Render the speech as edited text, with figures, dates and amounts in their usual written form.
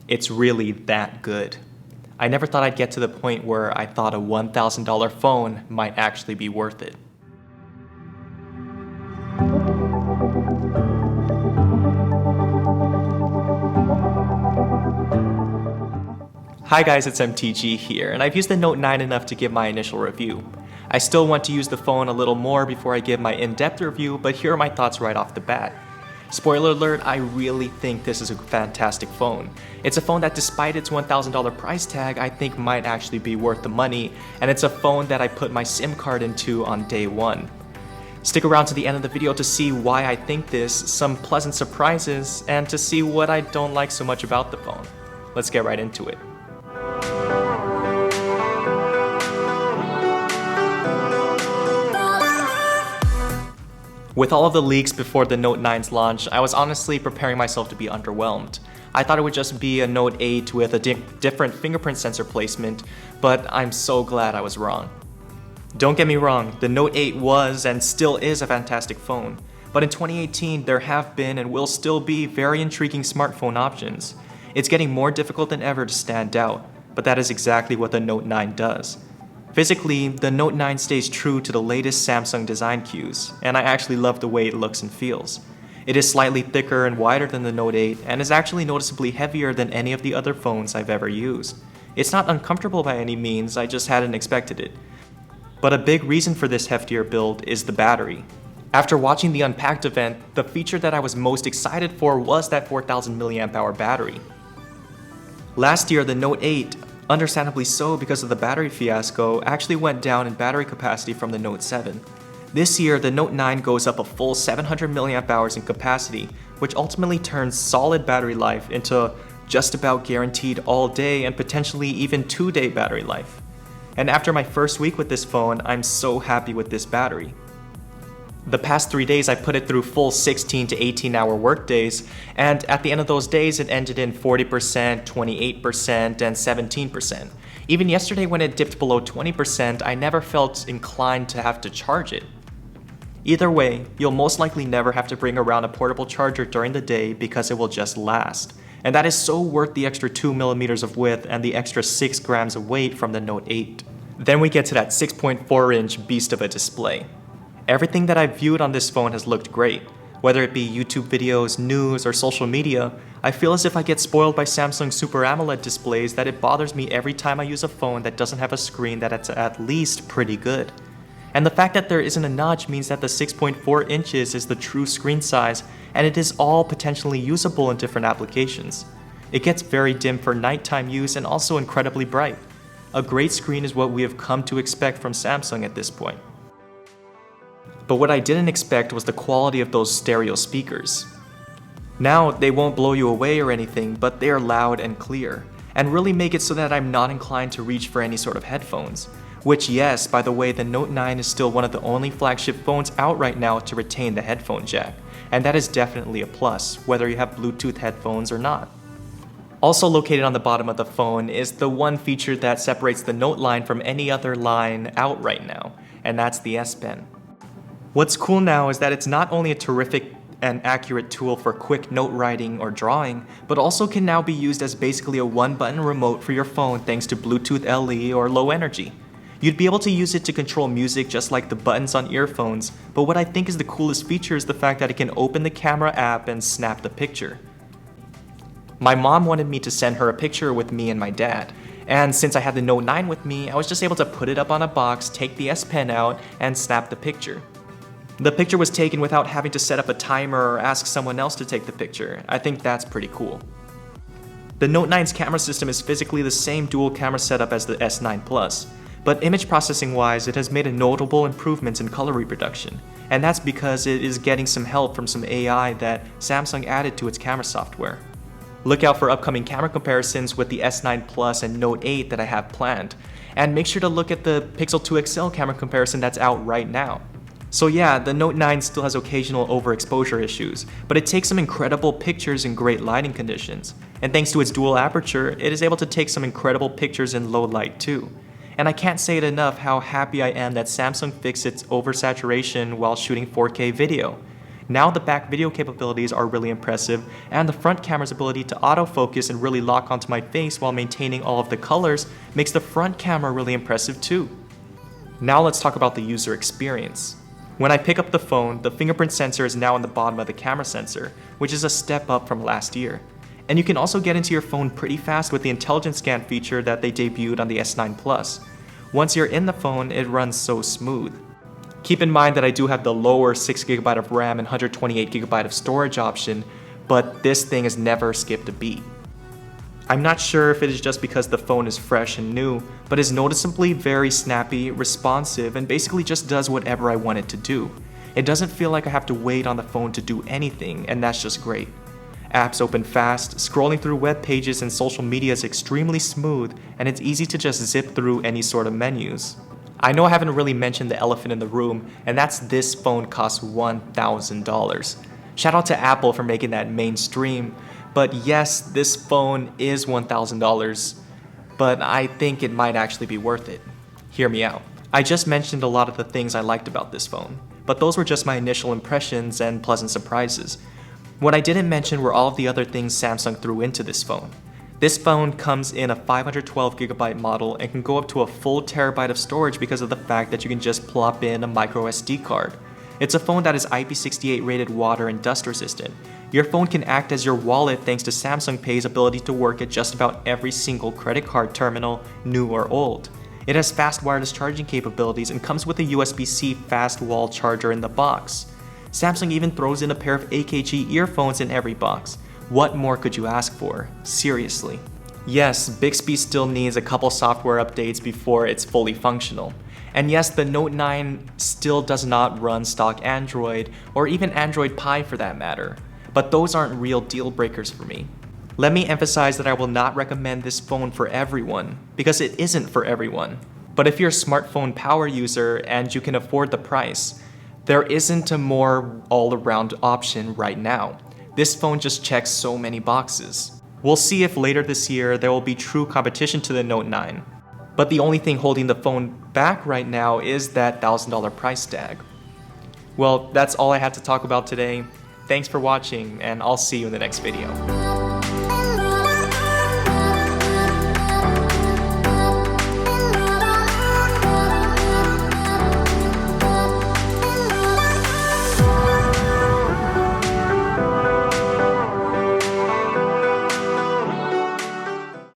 It's really that good. I never thought I'd get to the point where I thought a $1,000 phone might actually be worth it. Hi guys, it's MTG here, and I've used the Note 9 enough to give my initial review. I still want to use the phone a little more before I give my in-depth review, but here are my thoughts right off the bat. Spoiler alert, I really think this is a fantastic phone. It's a phone that despite its $1,000 price tag, I think might actually be worth the money, and it's a phone that I put my SIM card into on day one. Stick around to the end of the video to see why I think this, some pleasant surprises, and to see what I don't like so much about the phone. Let's get right into it. With all of the leaks before the Note 9's launch, I was honestly preparing myself to be underwhelmed. I thought it would just be a Note 8 with a different fingerprint sensor placement, but I'm so glad I was wrong. Don't get me wrong, the Note 8 was and still is a fantastic phone, but in 2018 there have been and will still be very intriguing smartphone options. It's getting more difficult than ever to stand out, but that is exactly what the Note 9 does. Physically, the Note 9 stays true to the latest Samsung design cues, and I actually love the way it looks and feels. It is slightly thicker and wider than the Note 8, and is actually noticeably heavier than any of the other phones I've ever used. It's not uncomfortable by any means, I just hadn't expected it. But a big reason for this heftier build is the battery. After watching the Unpacked event, the feature that I was most excited for was that 4000 mAh battery. Last year, the Note 8, understandably so because of the battery fiasco, actually went down in battery capacity from the Note 7. This year, the Note 9 goes up a full 700 mAh in capacity, which ultimately turns solid battery life into just about guaranteed all-day and potentially even 2-day battery life. And after my first week with this phone, I'm so happy with this battery. The past 3 days I put it through full 16 to 18 hour work days, and at the end of those days it ended in 40%, 28%, and 17%. Even yesterday when it dipped below 20%, I never felt inclined to have to charge it. Either way, you'll most likely never have to bring around a portable charger during the day because it will just last. And that is so worth the extra 2mm of width and the extra 6 grams of weight from the Note 8. Then we get to that 6.4-inch beast of a display. Everything that I've viewed on this phone has looked great. Whether it be YouTube videos, news, or social media, I feel as if I get spoiled by Samsung's Super AMOLED displays that it bothers me every time I use a phone that doesn't have a screen that's at least pretty good. And the fact that there isn't a notch means that the 6.4 inches is the true screen size, and it is all potentially usable in different applications. It gets very dim for nighttime use and also incredibly bright. A great screen is what we have come to expect from Samsung at this point. But what I didn't expect was the quality of those stereo speakers. Now, they won't blow you away or anything, but they are loud and clear, and really make it so that I'm not inclined to reach for any sort of headphones. Which, yes, by the way, the Note 9 is still one of the only flagship phones out right now to retain the headphone jack, and that is definitely a plus, whether you have Bluetooth headphones or not. Also located on the bottom of the phone is the one feature that separates the Note line from any other line out right now, and that's the S Pen. What's cool now is that it's not only a terrific and accurate tool for quick note writing or drawing, but also can now be used as basically a one-button remote for your phone thanks to Bluetooth LE or low energy. You'd be able to use it to control music just like the buttons on earphones, but what I think is the coolest feature is the fact that it can open the camera app and snap the picture. My mom wanted me to send her a picture with me and my dad, and since I had the Note 9 with me, I was just able to put it up on a box, take the S Pen out, and snap the picture. The picture was taken without having to set up a timer or ask someone else to take the picture. I think that's pretty cool. The Note 9's camera system is physically the same dual camera setup as the S9 Plus, but image processing wise it has made a notable improvements in color reproduction, and that's because it is getting some help from some AI that Samsung added to its camera software. Look out for upcoming camera comparisons with the S9 Plus and Note 8 that I have planned, and make sure to look at the Pixel 2 XL camera comparison that's out right now. So yeah, the Note 9 still has occasional overexposure issues, but it takes some incredible pictures in great lighting conditions. And thanks to its dual aperture, it is able to take some incredible pictures in low light too. And I can't say it enough how happy I am that Samsung fixed its oversaturation while shooting 4K video. Now the back video capabilities are really impressive, and the front camera's ability to autofocus and really lock onto my face while maintaining all of the colors makes the front camera really impressive too. Now let's talk about the user experience. When I pick up the phone, the fingerprint sensor is now in the bottom of the camera sensor, which is a step up from last year. And you can also get into your phone pretty fast with the intelligent scan feature that they debuted on the S9 Plus. Once you're in the phone, it runs so smooth. Keep in mind that I do have the lower 6GB of RAM and 128GB of storage option, but this thing has never skipped a beat. I'm not sure if it is just because the phone is fresh and new, but is noticeably very snappy, responsive, and basically just does whatever I want it to do. It doesn't feel like I have to wait on the phone to do anything, and that's just great. Apps open fast, scrolling through web pages and social media is extremely smooth, and it's easy to just zip through any sort of menus. I know I haven't really mentioned the elephant in the room, and that's this phone costs $1,000. Shout out to Apple for making that mainstream, but yes, this phone is $1,000, but I think it might actually be worth it. Hear me out. I just mentioned a lot of the things I liked about this phone, but those were just my initial impressions and pleasant surprises. What I didn't mention were all of the other things Samsung threw into this phone. This phone comes in a 512GB model and can go up to a full terabyte of storage because of the fact that you can just plop in a micro SD card. It's a phone that is IP68 rated water and dust resistant. Your phone can act as your wallet thanks to Samsung Pay's ability to work at just about every single credit card terminal, new or old. It has fast wireless charging capabilities and comes with a USB-C fast wall charger in the box. Samsung even throws in a pair of AKG earphones in every box. What more could you ask for? Seriously. Yes, Bixby still needs a couple software updates before it's fully functional. And yes, the Note 9 still does not run stock Android, or even Android Pie for that matter. But those aren't real deal breakers for me. Let me emphasize that I will not recommend this phone for everyone, because it isn't for everyone. But if you're a smartphone power user and you can afford the price, there isn't a more all-around option right now. This phone just checks so many boxes. We'll see if later this year there will be true competition to the Note 9. But the only thing holding the phone back right now is that $1,000 price tag. Well, that's all I had to talk about today. Thanks for watching, and I'll see you in the next video.